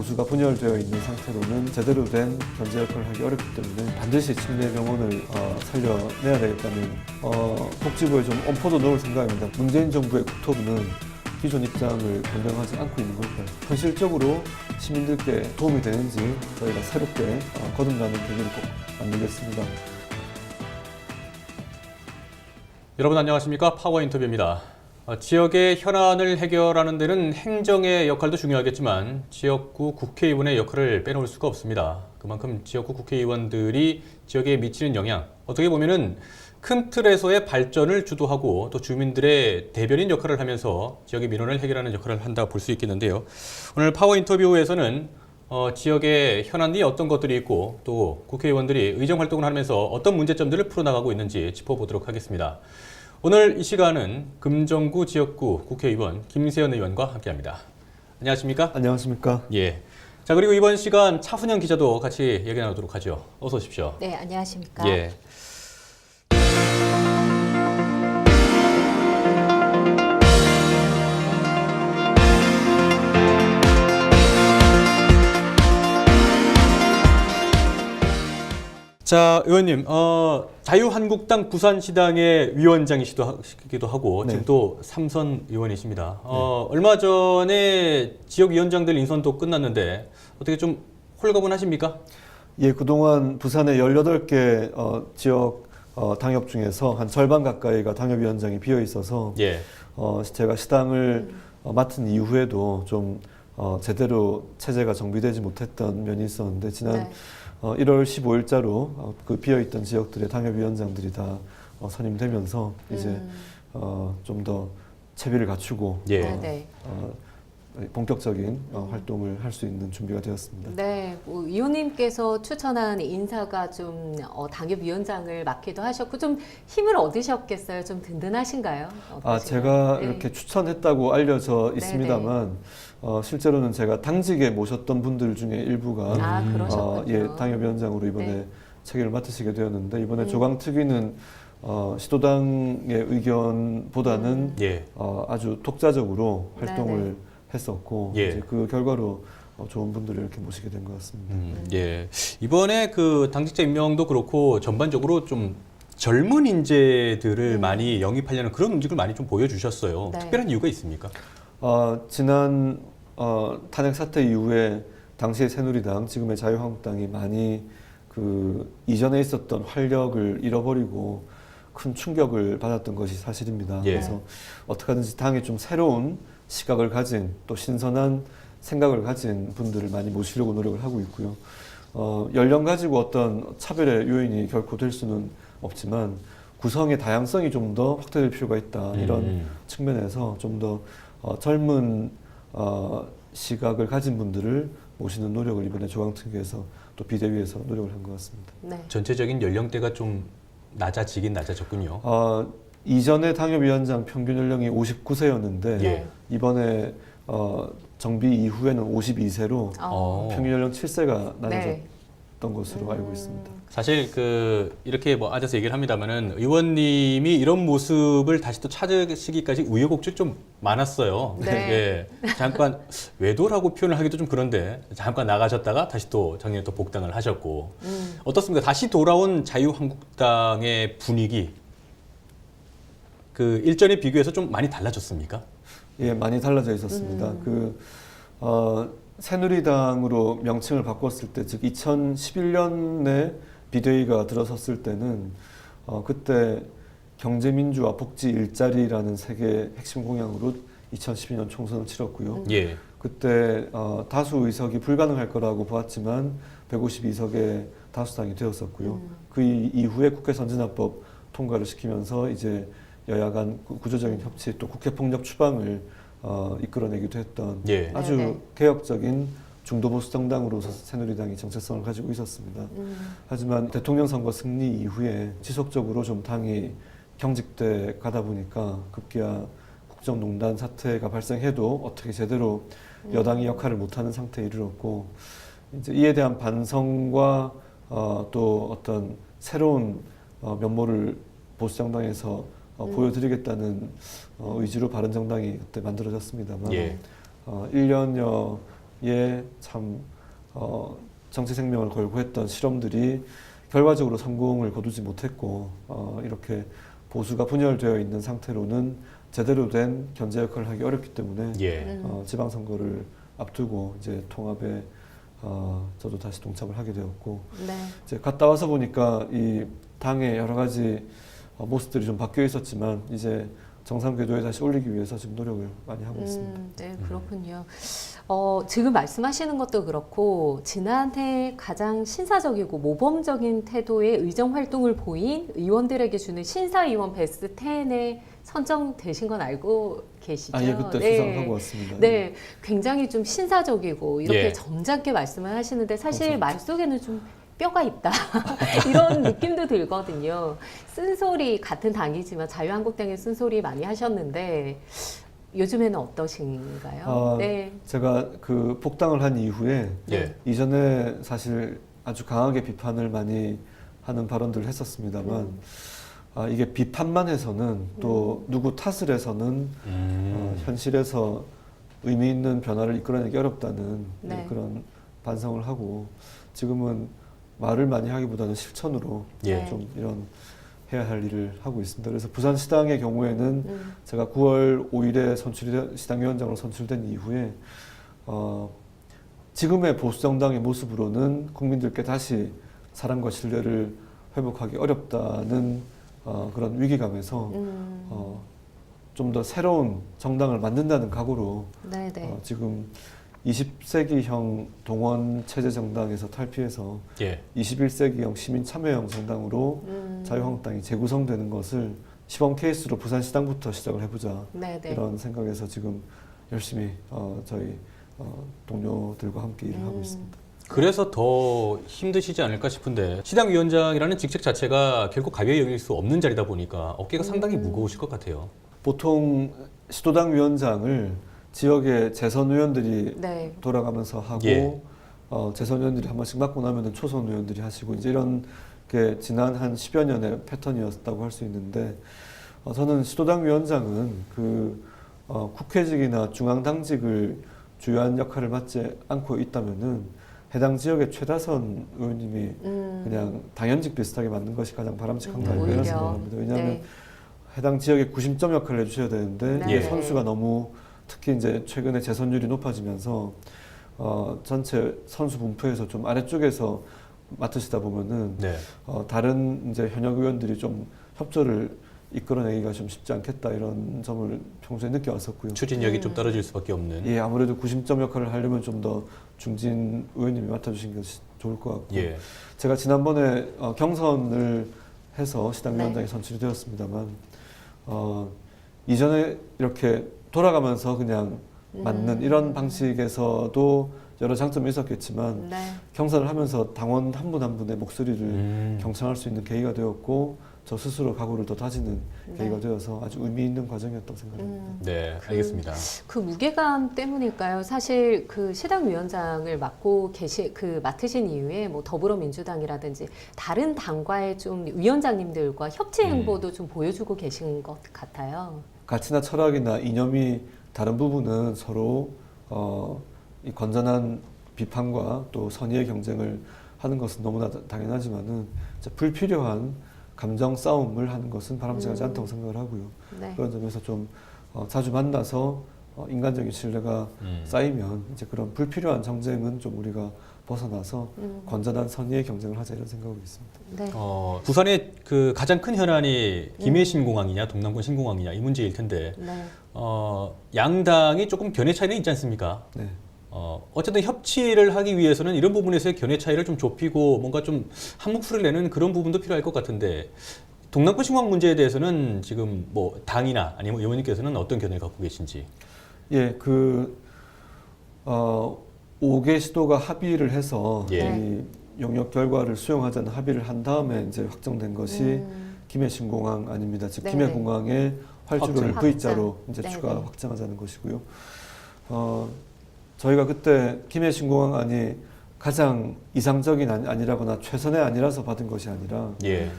보수가 분열되어 있는 상태로는 제대로 된 견제 역할을 하기 어렵기 때문에 반드시 침례병원을 살려내야 되겠다는 복지부에 좀 엄포도 넣을 생각입니다. 문재인 정부의 국토부는 기존 입장을 변경하지 않고 있는 걸까요? 현실적으로 시민들께 도움이 되는지 저희가 새롭게 거듭나는 계기를 꼭 만들겠습니다. 여러분 안녕하십니까? 파워 인터뷰입니다. 지역의 현안을 해결하는 데는 행정의 역할도 중요하겠지만 지역구 국회의원의 역할을 빼놓을 수가 없습니다. 그만큼 지역구 국회의원들이 지역에 미치는 영향, 어떻게 보면은 큰 틀에서의 발전을 주도하고 또 주민들의 대변인 역할을 하면서 지역의 민원을 해결하는 역할을 한다 볼 수 있겠는데요. 오늘 파워 인터뷰에서는 지역의 현안이 어떤 것들이 있고 또 국회의원들이 의정 활동을 하면서 어떤 문제점들을 풀어나가고 있는지 짚어보도록 하겠습니다. 오늘 이 시간은 금정구 지역구 국회의원 김세연 의원과 함께합니다. 안녕하십니까? 안녕하십니까? 예. 자, 그리고 이번 시간 차훈영 기자도 같이 얘기 나누도록 하죠. 어서 오십시오. 네, 안녕하십니까? 예. 자, 의원님, 자유한국당 부산시당의 위원장이시기도 하고 네. 지금 또 3선 의원이십니다. 얼마 전에 지역위원장들 인선도 끝났는데 어떻게 좀 홀가분하십니까? 예, 그동안 부산의 18개 지역 당협 중에서 한 절반 가까이가 당협위원장이 비어 있어서 예. 제가 시당을 맡은 이후에도 좀 제대로 체제가 정비되지 못했던 면이 있었는데 지난 네. 1월 15일자로 그 비어있던 지역들의 당협위원장들이 다 선임되면서 이제 좀 더 채비를 갖추고 예. 네. 본격적인 활동을 할 수 있는 준비가 되었습니다. 네, 뭐 위원님께서 추천한 인사가 좀 당협위원장을 맡기도 하셨고 좀 힘을 얻으셨겠어요? 좀 든든하신가요? 어떠신가요? 제가 네. 이렇게 추천했다고 알려져 있습니다만 실제로는 제가 당직에 모셨던 분들 중에 일부가 그러셨군요. 예, 당협위원장으로 이번에 네. 체계를 맡으시게 되었는데 이번에 조광특위는 시도당의 의견보다는 예. 아주 독자적으로 활동을 네네. 했었고 예. 이제 그 결과로 좋은 분들을 이렇게 모시게 된 것 같습니다. 예. 이번에 그 당직자 임명도 그렇고 전반적으로 좀 젊은 인재들을 많이 영입하려는 그런 움직임을 많이 좀 보여주셨어요. 네. 특별한 이유가 있습니까? 지난 탄핵 사태 이후에 당시의 새누리당, 지금의 자유한국당이 많이 그 이전에 있었던 활력을 잃어버리고 큰 충격을 받았던 것이 사실입니다. 예. 그래서 어떻게 하든지 당에 좀 새로운 시각을 가진 또 신선한 생각을 가진 분들을 많이 모시려고 노력을 하고 있고요. 연령 가지고 어떤 차별의 요인이 결코 될 수는 없지만 구성의 다양성이 좀 더 확대될 필요가 있다. 이런 측면에서 좀 더 젊은 시각을 가진 분들을 모시는 노력을 이번에 조강특위에서 또 비대위에서 노력을 한 것 같습니다. 네. 전체적인 연령대가 좀 낮아지긴 낮아졌군요. 이전에 당협위원장 평균 연령이 59세였는데 예. 이번에 정비 이후에는 52세로 평균 연령 7세가 낮아졌던 네. 것으로 알고 있습니다. 사실 이렇게 뭐 앉아서 얘기를 합니다만은 의원님이 이런 모습을 다시 또 찾으시기까지 우여곡절이 좀 많았어요. 네. 예. 잠깐 외도라고 표현을 하기도 좀 그런데 잠깐 나가셨다가 다시 또 작년에 또 복당을 하셨고 어떻습니까? 다시 돌아온 자유한국당의 분위기 그 일전에 비교해서 좀 많이 달라졌습니까? 예, 많이 달라져 있었습니다. 새누리당으로 명칭을 바꿨을 때, 즉 2011년에 비대위가 들어섰을 때는 그때 경제민주화 복지 일자리라는 세 개의 핵심 공약으로 2012년 총선을 치렀고요. 예. 그때 다수 의석이 불가능할 거라고 보았지만 152석의 다수당이 되었었고요. 그 이후에 국회 선진화법 통과를 시키면서 이제 여야 간 구조적인 협치 또 국회 폭력 추방을 이끌어내기도 했던 예. 아주 네네. 개혁적인 중도보수 정당으로서 새누리당이 정체성을 가지고 있었습니다. 하지만 대통령 선거 승리 이후에 지속적으로 좀 당이 경직돼 가다 보니까 급기야 국정농단 사태가 발생해도 어떻게 제대로 여당이 역할을 못하는 상태에 이르렀고 이제 이에 대한 반성과 또 어떤 새로운 면모를 보수 정당에서 보여드리겠다는 의지로 바른정당이 그때 만들어졌습니다만 예. 1년여 참 정치 생명을 걸고 했던 실험들이 결과적으로 성공을 거두지 못했고 이렇게 보수가 분열되어 있는 상태로는 제대로 된 견제 역할을 하기 어렵기 때문에 예. 지방선거를 앞두고 이제 통합에 저도 다시 동참을 하게 되었고 네. 이제 갔다 와서 보니까 이 당의 여러 가지 모습들이 좀 바뀌어 있었지만 이제 정상 궤도에 다시 올리기 위해서 지금 노력을 많이 하고 있습니다. 네, 그렇군요. 지금 말씀하시는 것도 그렇고 지난해 가장 신사적이고 모범적인 태도의 의정 활동을 보인 의원들에게 주는 신사의원 베스트 10에 선정되신 건 알고 계시죠? 예, 그때 네. 수상하고 왔습니다. 네, 굉장히 좀 신사적이고 이렇게 예. 점잖게 말씀을 하시는데 사실 감사합니다. 말 속에는 좀 뼈가 있다 이런 느낌도 들거든요. 쓴소리 같은 당이지만 자유한국당의 쓴소리 많이 하셨는데 요즘에는 어떠신가요? 네. 제가 그 복당을 한 이후에 예. 이전에 사실 아주 강하게 비판을 많이 하는 발언들을 했었습니다만 이게 비판만 해서는 또 누구 탓을 해서는 현실에서 의미 있는 변화를 이끌어내기 어렵다는 네. 그런 반성을 하고 지금은 말을 많이 하기보다는 실천으로 예. 좀 이런 해야 할 일을 하고 있습니다. 그래서 부산시당의 경우에는 제가 9월 5일에 시당위원장으로 선출된 이후에 지금의 보수정당의 모습으로는 국민들께 다시 사랑과 신뢰를 회복하기 어렵다는 그런 위기감에서 좀 더 새로운 정당을 만든다는 각오로 네. 지금 20세기형 동원 체제 정당에서 탈피해서 예. 21세기형 시민 참여형 정당으로 자유한국당이 재구성되는 것을 시범 케이스로 부산시당부터 시작을 해보자 네. 이런 생각에서 지금 열심히 저희 동료들과 함께 일을 하고 있습니다. 그래서 더 힘드시지 않을까 싶은데 시당위원장이라는 직책 자체가 결국 가벼이 여길 수 없는 자리다 보니까 어깨가 상당히 무거우실 것 같아요. 보통 시도당 위원장을 지역의 재선 의원들이 네. 돌아가면서 하고 예. 재선 의원들이 한 번씩 맡고 나면은 초선 의원들이 하시고 이제 이런 게 지난 한 10여 년의 패턴이었다고 할 수 있는데 저는 시도당 위원장은 국회직이나 중앙당직을 주요한 역할을 맡지 않고 있다면은 해당 지역의 최다선 의원님이 그냥 당연직 비슷하게 맡는 것이 가장 바람직한가 이런 오히려. 생각합니다. 왜냐하면 네. 해당 지역의 구심점 역할을 해주셔야 되는데 네. 이 선수가 너무 특히 이제 최근에 재선율이 높아지면서 전체 선수 분포에서 좀 아래쪽에서 맡으시다 보면은 네. 다른 이제 현역 의원들이 좀 협조를 이끌어내기가 좀 쉽지 않겠다 이런 점을 평소에 느껴왔었고요. 추진력이 좀 떨어질 수밖에 없는. 예, 아무래도 구심점 역할을 하려면 좀 더 중진 의원님이 맡아주신 것이 좋을 것 같고 예. 제가 지난번에 경선을 해서 시당위원장이 네. 선출이 되었습니다만 이전에 이렇게 돌아가면서 그냥 맞는 이런 방식에서도 여러 장점이 있었겠지만 네. 경선을 하면서 당원 한 분 한 분의 목소리를 경청할 수 있는 계기가 되었고 저 스스로 각오를 더 다지는 계기가 되어서 아주 의미 있는 과정이었다고 생각합니다. 네, 알겠습니다. 그 무게감 때문일까요? 사실 그 시당위원장을 맡으신 이후에 뭐 더불어민주당이라든지 다른 당과의 좀 위원장님들과 협치 행보도 좀 보여주고 계신 것 같아요. 가치나 철학이나 이념이 다른 부분은 서로 이 건전한 비판과 또 선의의 경쟁을 하는 것은 너무나 당연하지만은 불필요한 감정 싸움을 하는 것은 바람직하지 않다고 생각을 하고요. 네. 그런 점에서 좀 자주 만나서 인간적인 신뢰가 쌓이면 이제 그런 불필요한 정쟁은 좀 우리가 벗어나서 건전한 선의의 경쟁을 하자 이런 생각하고 있습니다. 네. 부산의 그 가장 큰 현안이 김해 신공항이냐 동남권 신공항이냐 이 문제일 텐데 네. 양당이 조금 견해 차이는 있지 않습니까? 네. 어쨌든 협치를 하기 위해서는 이런 부분에서의 견해 차이를 좀 좁히고 뭔가 좀 한몫을 내는 그런 부분도 필요할 것 같은데 동남권 신공항 문제에 대해서는 지금 뭐 당이나 아니면 의원님께서는 어떤 견해를 갖고 계신지? 예, 5개 시도가 합의를 해서 예. 이 용역 결과를 수용하자는 합의를 한 다음에 이제 확정된 것이 김해 신공항 아닙니다. 즉 네네. 김해 공항의 활주로를 확장. V자로 이제 네네. 추가 확장하자는 것이고요. 저희가 그때 김해 신공항안이 가장 이상적인 아니라거나 최선의 아니라서 받은 것이 아니라 예.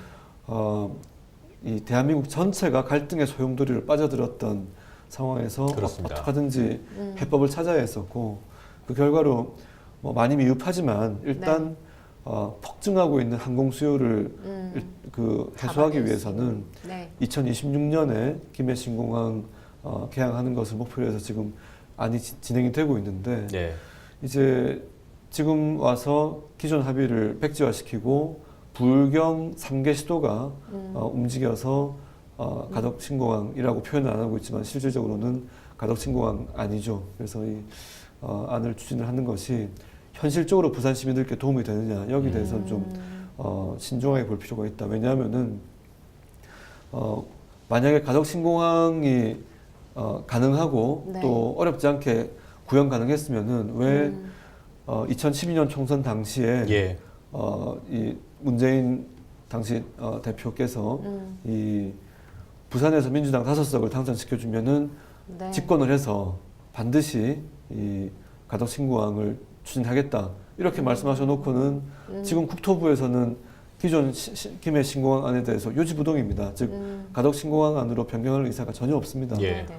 이 대한민국 전체가 갈등의 소용돌이를 빠져들었던 상황에서 그렇습니다. 어떻게든지 해법을 찾아야 했었고 그 결과로 뭐 많이 미흡하지만 일단 네. 폭증하고 있는 항공 수요를 해소하기 잡아낼 위해서는 네. 2026년에 김해 신공항 개항하는 것을 목표로 해서 지금 안이 진행이 되고 있는데 네. 이제 지금 와서 기존 합의를 백지화시키고 불경 3개 시도가 움직여서 가덕 신공항이라고 표현은 안 하고 있지만 실질적으로는 가덕 신공항 아니죠. 그래서 이 안을 추진을 하는 것이 현실적으로 부산 시민들께 도움이 되느냐 여기 대해서는 좀 신중하게 볼 필요가 있다. 왜냐하면은 만약에 가덕 신공항이 가능하고 네. 또 어렵지 않게 구현 가능했으면은 왜 2012년 총선 당시에 예. 이 문재인 당시 대표께서 이 부산에서 민주당 5석을 당선시켜주면은 네. 집권을 해서 반드시 이 가덕 신공항을 추진하겠다 이렇게 말씀하셔 놓고는 지금 국토부에서는 기존 김해 신공항 안에 대해서 요지부동입니다. 즉 가덕 신공항 안으로 변경할 의사가 전혀 없습니다. 예. 네, 네.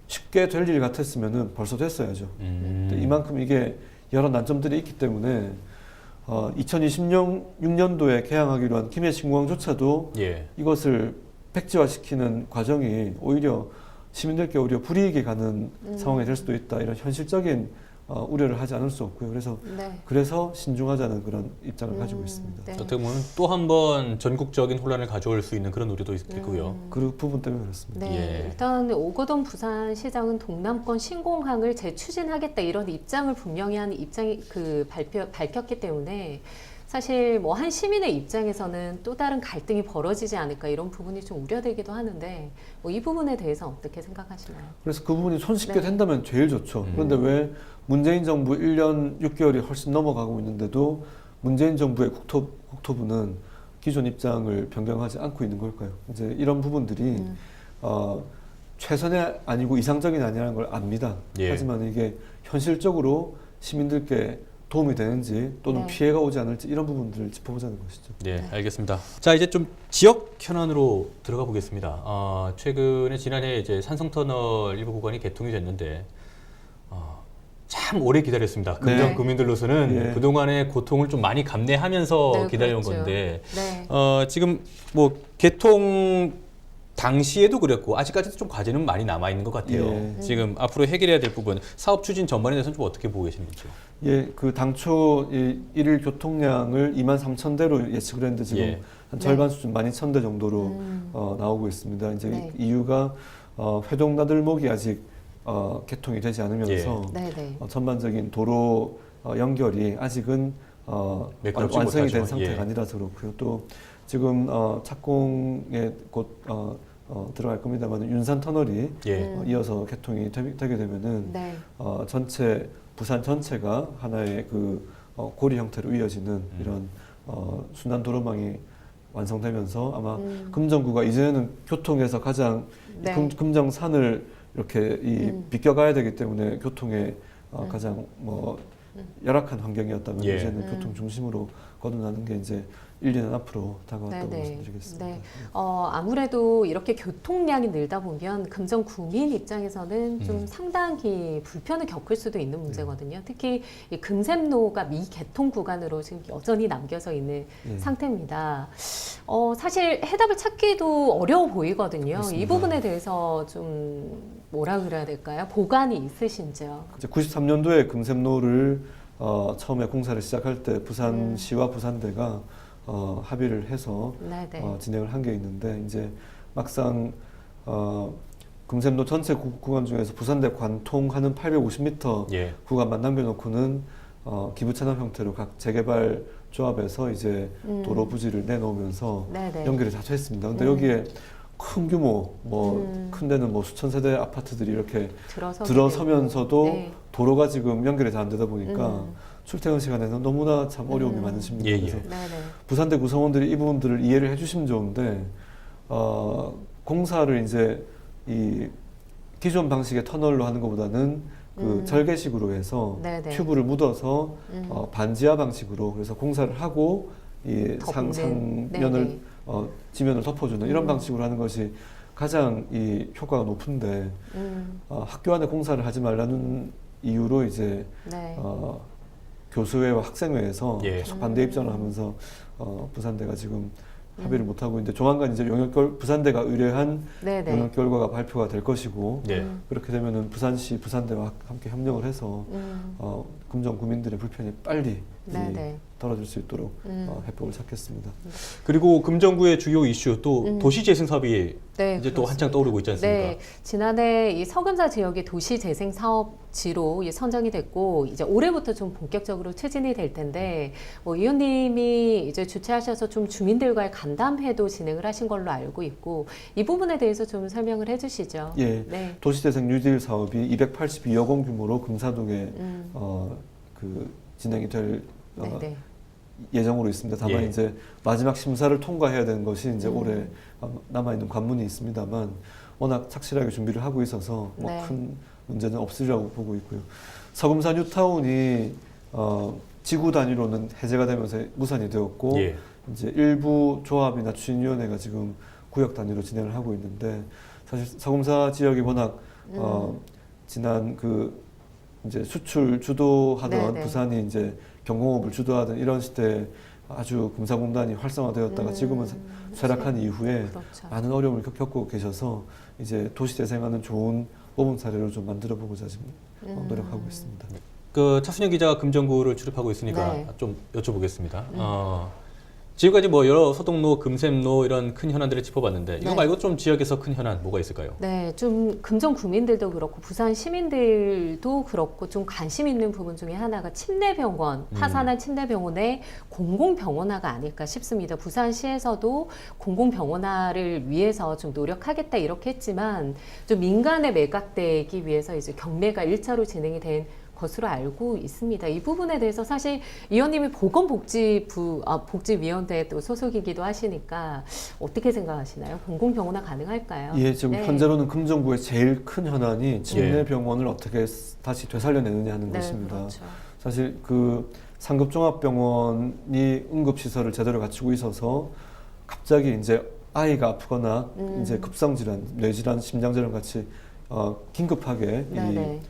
쉽게 될 일 같았으면은 벌써 됐어야죠. 근데 이만큼 이게 여러 난점들이 있기 때문에 2026년도에 개항하기로 한 김해 신공항조차도 예. 이것을 백지화시키는 과정이 오히려 시민들께 오히려 불이익이 가는 상황이 될 수도 있다. 이런 현실적인 우려를 하지 않을 수 없고요. 네. 그래서 신중하자는 그런 입장을 가지고 있습니다. 네. 어떻게 보면 또 한 번 전국적인 혼란을 가져올 수 있는 그런 우려도 있고요. 그 부분 때문에 그렇습니다. 네, 예. 일단 오거돈 부산시장은 동남권 신공항을 재추진하겠다 이런 입장을 분명히 한 입장이 밝혔기 때문에 사실 뭐 한 시민의 입장에서는 또 다른 갈등이 벌어지지 않을까 이런 부분이 좀 우려되기도 하는데 뭐 이 부분에 대해서 어떻게 생각하시나요? 그래서 그 부분이 손쉽게 네. 된다면 제일 좋죠. 그런데 왜 문재인 정부 1년 6개월이 훨씬 넘어가고 있는데도 문재인 정부의 국토부는 기존 입장을 변경하지 않고 있는 걸까요? 이제 이런 부분들이 최선이 아니고 이상적인 아니라는 걸 압니다. 예. 하지만 이게 현실적으로 시민들께 도움이 되는지 또는 네. 피해가 오지 않을지 이런 부분들을 짚어보자는 것이죠. 네, 알겠습니다. 자, 이제 좀 지역 현안으로 들어가 보겠습니다. 최근에 지난해 이제 산성터널 일부 구간이 개통이 됐는데 참 오래 기다렸습니다. 금정 네. 구민들로서는 예. 그동안의 고통을 좀 많이 감내하면서 네, 기다려온 그렇죠. 건데 네. 지금 뭐 개통 당시에도 그랬고 아직까지도 좀 과제는 많이 남아 있는 것 같아요. 예. 지금 앞으로 해결해야 될 부분, 사업 추진 전반에 대해서는 좀 어떻게 보고 계시는지. 예, 그 당초 이 일일 교통량을 23,000대로 예측을 했는데 지금 예. 한 네. 절반 수준 12,000대 정도로 나오고 있습니다. 이제 네. 이유가 회동 나들목이 아직 개통이 되지 않으면서 네, 네. 전반적인 도로 연결이 아직은 매끄럽지 완성이 못하죠. 된 상태가 예. 아니라서 그렇고요. 또 지금 착공에 곧 들어갈 겁니다만 윤산 터널이 예. 이어서 개통이 되게 되면은 네. 전체 부산 전체가 하나의 그 고리 형태로 이어지는 이런 순환 도로망이 완성되면서 아마 금정구가 이제는 교통에서 가장 네. 금정산을 이렇게 비껴가야 되기 때문에 교통에 가장 뭐 열악한 환경이었다면 예. 이제는 교통 중심으로 거듭나는 게 이제 1, 2년 앞으로 다가왔다고 네네. 말씀드리겠습니다. 네. 아무래도 이렇게 교통량이 늘다 보면 금정 구민 입장에서는 좀 상당히 불편을 겪을 수도 있는 문제거든요. 특히 이 금샘로가 미개통 구간으로 지금 여전히 남겨져 있는 예. 상태입니다. 사실 해답을 찾기도 어려워 보이거든요. 그렇습니다. 이 부분에 대해서 좀 뭐라 그래야 될까요? 보관이 있으신지요? 이제 93년도에 금샘로를 처음에 공사를 시작할 때 부산시와 부산대가 합의를 해서 네네. 진행을 한 게 있는데 이제 막상 금샘로 전체 구간 중에서 부산대 관통하는 850m 예. 구간만 남겨놓고는 기부찬합 형태로 각 재개발 조합에서 이제 도로 부지를 내놓으면서 네네. 연결이 다 됐습니다. 근데 여기에 큰 규모, 큰 데는 뭐 수천 세대 아파트들이 이렇게 들어서면서도 네. 도로가 지금 연결이 다 안 되다 보니까 출퇴근 시간에는 너무나 참 어려움이 많으십니다. 예, 예. 그래서 네네. 부산대 구성원들이 이 부분들을 이해를 해주시면 좋은데 공사를 이제 이 기존 방식의 터널로 하는 것보다는 그 절개식으로 해서 네네. 튜브를 묻어서 반지하 방식으로 그래서 공사를 하고 이 덮는. 상면을 네네. 지면을 덮어주는 이런 방식으로 하는 것이 가장 이 효과가 높은데 학교 안에 공사를 하지 말라는 이유로 이제 네. 교수회와 학생회에서 예. 계속 반대 입장을 하면서 부산대가 지금 합의를 못 하고 있는데 조만간 이제 부산대가 의뢰한 네네. 영역 결과가 발표가 될 것이고 예. 그렇게 되면은 부산시 부산대와 함께 협력을 해서 금정 구민들의 불편이 빨리 네네. 떨어질 수 있도록 해법을 찾겠습니다. 그리고 금정구의 주요 이슈 또 도시재생 사업이 네, 이제 또 한창 그렇습니다. 떠오르고 있지 않습니까? 네, 지난해 이 서금사 지역의 도시 재생 사업지로 선정이 됐고 이제 올해부터 좀 본격적으로 추진이 될 텐데 의원님이 이제 주최하셔서 좀 주민들과의 간담회도 진행을 하신 걸로 알고 있고 이 부분에 대해서 좀 설명을 해주시죠. 예, 네. 도시재생 뉴딜 사업이 282억 원 규모로 금사동에 진행이 될 네네. 예정으로 있습니다. 다만 예. 이제 마지막 심사를 통과해야 되는 것이 이제 올해 남아 있는 관문이 있습니다만 워낙 착실하게 준비를 하고 있어서 뭐 네. 큰 문제는 없으리라고 보고 있고요. 서금사 뉴타운이 지구 단위로는 해제가 되면서 무산이 되었고 예. 이제 일부 조합이나 추진위원회가 지금 구역 단위로 진행을 하고 있는데 사실 서금사 지역이 워낙 지난 이제 수출 주도하던 네네. 부산이 이제 경공업을 주도하던 이런 시대에 아주 금사공단이 활성화되었다가 지금은 쇠락한 이후에 그렇죠. 많은 어려움을 겪고 계셔서 이제 도시 재생하는 좋은 모범 사례로 좀 만들어 보고자 지금 노력하고 있습니다. 그 차순영 기자가 금정구를 출입하고 있으니까 네. 좀 여쭤보겠습니다. 지금까지 뭐 여러 소동로, 금샘로 이런 큰 현안들을 짚어봤는데 이거 네. 말고 좀 지역에서 큰 현안 뭐가 있을까요? 네, 좀 금정 구민들도 그렇고 부산 시민들도 그렇고 좀 관심 있는 부분 중에 하나가 침대병원, 파산한 침대병원의 공공병원화가 아닐까 싶습니다. 부산시에서도 공공병원화를 위해서 좀 노력하겠다 이렇게 했지만 좀 민간에 매각되기 위해서 이제 경매가 1차로 진행이 된 것으로 알고 있습니다. 이 부분에 대해서 사실 의원님이 복지위원회 또 소속이기도 하시니까 어떻게 생각하시나요? 공공병원화 가능할까요? 예, 지금 네. 현재로는 금정구의 제일 큰 현안이 침례병원을 어떻게 다시 되살려내느냐 하는 네, 것입니다. 그렇죠. 사실 상급종합병원이 응급시설을 제대로 갖추고 있어서 갑자기 이제 아이가 아프거나 이제 급성질환, 뇌질환, 심장질환 같이 긴급하게 네네.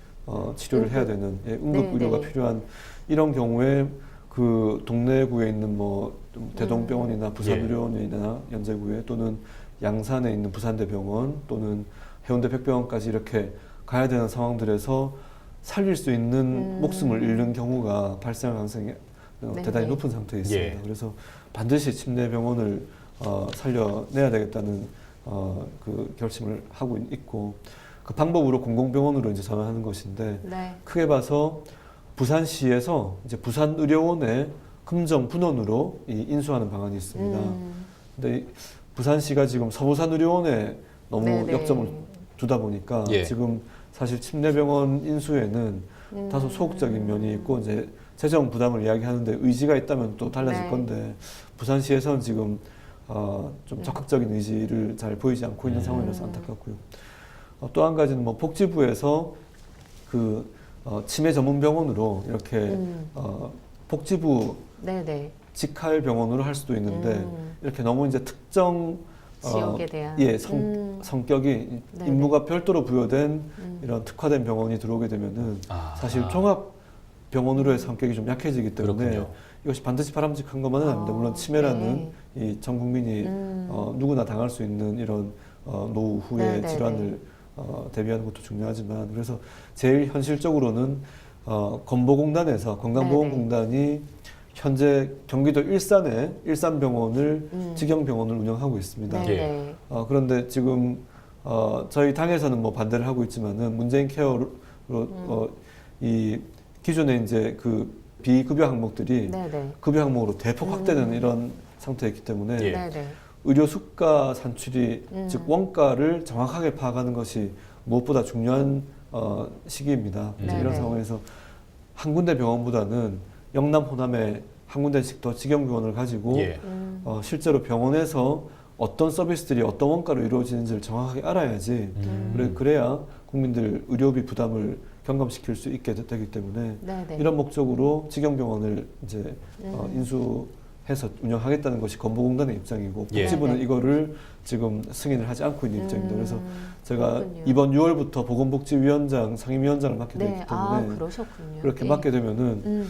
치료를 해야 되는 응급 네, 의료가 네. 필요한 이런 경우에 그 동래구에 있는 좀 대동병원이나 부산의료원이나 연제구에 또는 양산에 있는 부산대병원 또는 해운대 백병원까지 이렇게 가야 되는 상황들에서 살릴 수 있는 목숨을 잃는 경우가 발생할 가능성이 대단히 네. 높은 상태에 있습니다. 예. 그래서 반드시 침례병원을 살려내야 되겠다는 그 결심을 하고 있고 그 방법으로 공공병원으로 이제 전환하는 것인데 네. 크게 봐서 부산시에서 이제 부산의료원의 금정 분원으로 인수하는 방안이 있습니다. 근데 부산시가 지금 서부산의료원에 너무 네네. 역점을 두다 보니까 예. 지금 사실 침례병원 인수에는 다소 소극적인 면이 있고 이제 재정 부담을 이야기하는데 의지가 있다면 또 달라질 네. 건데 부산시에서는 지금 좀 적극적인 의지를 잘 보이지 않고 있는 상황이라서 안타깝고요. 또 한 가지는 뭐 복지부에서 치매 전문 병원으로 이렇게 복지부 네네. 직할 병원으로 할 수도 있는데 이렇게 너무 이제 특정 지역에 대한. 성격이 네네. 임무가 별도로 부여된 이런 특화된 병원이 들어오게 되면은 사실 종합 병원으로의 성격이 좀 약해지기 때문에 그렇군요. 이것이 반드시 바람직한 것만은 아닙니다. 물론 치매라는 이 전 국민이 누구나 당할 수 있는 이런 노후 후의 네네네. 질환을 대비하는 것도 중요하지만 그래서 제일 현실적으로는 건보공단에서 건강보험공단이 현재 경기도 일산에 일산병원을 직영병원을 운영하고 있습니다. 네네. 그런데 지금 저희 당에서는 뭐 반대를 하고 있지만은 문재인 케어로 이 기존에 이제 그 비급여 항목들이 네네. 급여 항목으로 대폭 확대되는 이런 상태이기 때문에 예. 네네. 의료 수가 산출이 즉 원가를 정확하게 파악하는 것이 무엇보다 중요한 시기입니다. 그래서 네네. 이런 상황에서 한 군데 병원보다는 영남 호남에 한 군데씩 더 직영병원을 가지고 예. 실제로 병원에서 어떤 서비스들이 어떤 원가로 이루어지는지를 정확하게 알아야지 그래야 국민들 의료비 부담을 경감시킬 수 있게 되기 때문에 네네. 이런 목적으로 직영병원을 이제 해서 운영하겠다는 것이 건보공단의 입장이고 예. 복지부는 네네. 이거를 지금 승인을 하지 않고 있는 입장입니다. 그래서 제가 그렇군요. 이번 6월부터 보건복지위원장, 상임위원장을 맡게 되기 네, 때문에 그러셨군요. 그렇게 네. 맡게 되면은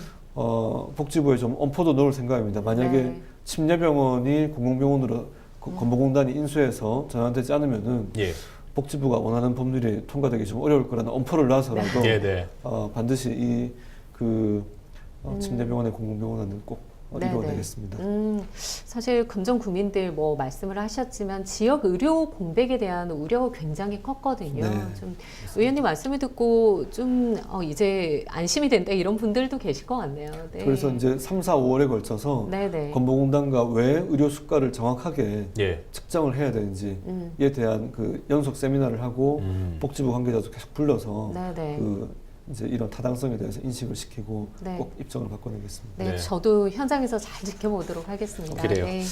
복지부에 좀 엄포도 넣을 생각입니다. 만약에 네. 침례병원이 공공병원으로 건보공단이 인수해서 전환되지 않으면은 예. 복지부가 원하는 법률이 통과되기 좀 어려울 거라는 엄포를 놔서라도 네, 네. 반드시 침례병원의 공공병원화는 꼭 네네. 이루어내겠습니다. 사실 금정 구민들 뭐 말씀을 하셨지만 지역 의료 공백에 대한 우려가 굉장히 컸거든요. 네, 좀 의원님 말씀을 듣고 좀 이제 안심이 된다 이런 분들도 계실 것 같네요. 네. 그래서 이제 3, 4, 5월에 걸쳐서 네네. 건보공단과 왜 의료 수가를 정확하게 예. 측정을 해야 되는지에 대한 그 연속 세미나를 하고 복지부 관계자도 계속 불러서 네네. 이제 이런 타당성에 대해서 인식을 시키고 네. 꼭 입증을 바꿔내겠습니다. 네, 네. 저도 현장에서 잘 지켜보도록 하겠습니다. 그래요. 네.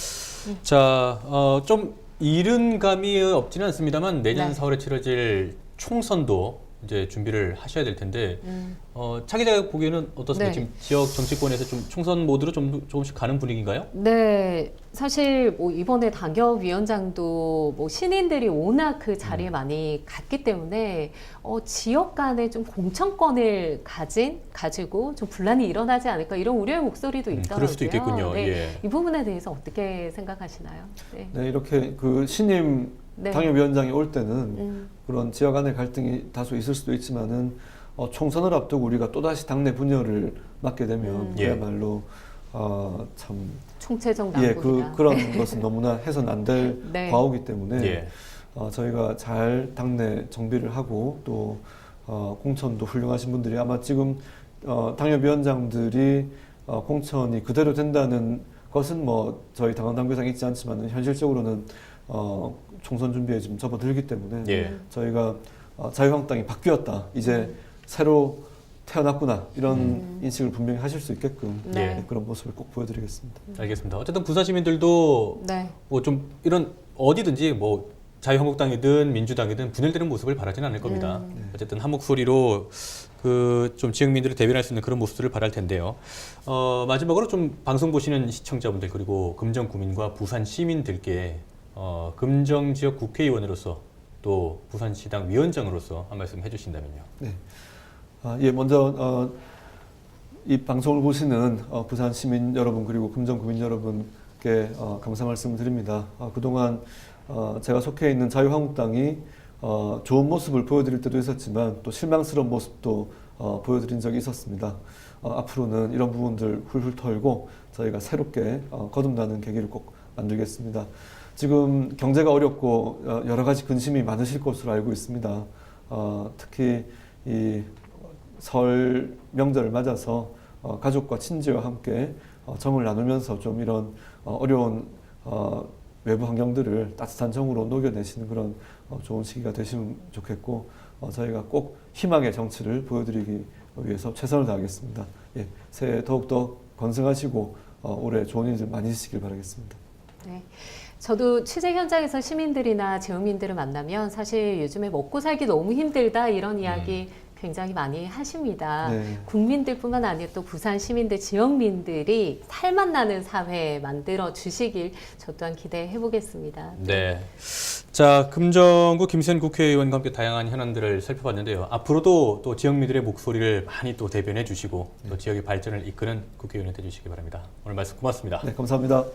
자, 좀 이른 감이 없지는 않습니다만 내년 네. 4월에 치러질 총선도 이제 준비를 하셔야 될 텐데 차 기자가 보기에는 어떻습니까? 네. 지금 지역 정치권에서 좀 총선 모드로 조금씩 가는 분위기인가요? 네, 사실 뭐 이번에 당협위원장도 뭐 신인들이 워낙 그 자리에 많이 갔기 때문에 지역 간에 좀 공천권을 가지고 좀 분란이 일어나지 않을까 이런 우려의 목소리도 있더라고요. 그럴 수도 있겠군요. 네, 예. 이 부분에 대해서 어떻게 생각하시나요? 네. 네, 이렇게 그 신임 네. 당협위원장이 올 때는 음, 그런 지역 간의 갈등이 다소 있을 수도 있지만은 총선을 앞두고 우리가 또다시 당내 분열을 맡게 되면 예. 그야말로 참 총체적 예, 난국이다. 그런 것은 너무나 해서는 안 될 네. 과오기 때문에 예. 저희가 잘 당내 정비를 하고 또 공천도 훌륭하신 분들이 아마 지금 당협위원장들이 공천이 그대로 된다는 것은 뭐 저희 당원 당규상 있지 않지만 현실적으로는 총선 준비에 지금 접어들기 때문에 예. 저희가 자유한국당이 바뀌었다 이제 새로 태어났구나 이런 인식을 분명히 하실 수 있게끔 네. 그런 모습을 꼭 보여드리겠습니다. 알겠습니다. 어쨌든 부산 시민들도 네. 뭐 좀 이런 어디든지 뭐 자유한국당이든 민주당이든 분열되는 모습을 바라지는 않을 겁니다. 어쨌든 한 목소리로 그 좀 지역민들을 대변할 수 있는 그런 모습들을 바랄 텐데요. 마지막으로 좀 방송 보시는 시청자분들 그리고 금정 구민과 부산 시민들께 금정 지역 국회의원으로서 또 부산시당 위원장으로서 한 말씀 해주신다면요. 네. 예, 먼저 이 방송을 보시는 부산 시민 여러분 그리고 금정 구민 여러분께 감사 말씀드립니다. 그동안 제가 속해 있는 자유한국당이 좋은 모습을 보여드릴 때도 있었지만 또 실망스러운 모습도 보여드린 적이 있었습니다. 앞으로는 이런 부분들 훌훌 털고 저희가 새롭게 거듭나는 계기를 꼭 만들겠습니다. 지금 경제가 어렵고 여러 가지 근심이 많으실 것으로 알고 있습니다. 특히 이 설 명절을 맞아서 가족과 친지와 함께 정을 나누면서 좀 이런 어려운 외부 환경들을 따뜻한 정으로 녹여내시는 그런 좋은 시기가 되시면 좋겠고 저희가 꼭 희망의 정치를 보여드리기 위해서 최선을 다하겠습니다. 예, 새해 더욱더 건승하시고 올해 좋은 일들 많이 있으시길 바라겠습니다. 네. 저도 취재 현장에서 시민들이나 지역민들을 만나면 사실 요즘에 먹고 살기 너무 힘들다 이런 이야기 굉장히 많이 하십니다. 네. 국민들뿐만 아니라 또 부산 시민들, 지역민들이 살맛 나는 사회 만들어 주시길 저 또한 기대해 보겠습니다. 네. 자, 금정구 김수현 국회의원과 함께 다양한 현안들을 살펴봤는데요. 앞으로도 또 지역민들의 목소리를 많이 또 대변해 주시고 또 지역의 발전을 이끄는 국회의원이 되주시기 바랍니다. 오늘 말씀 고맙습니다. 네, 감사합니다.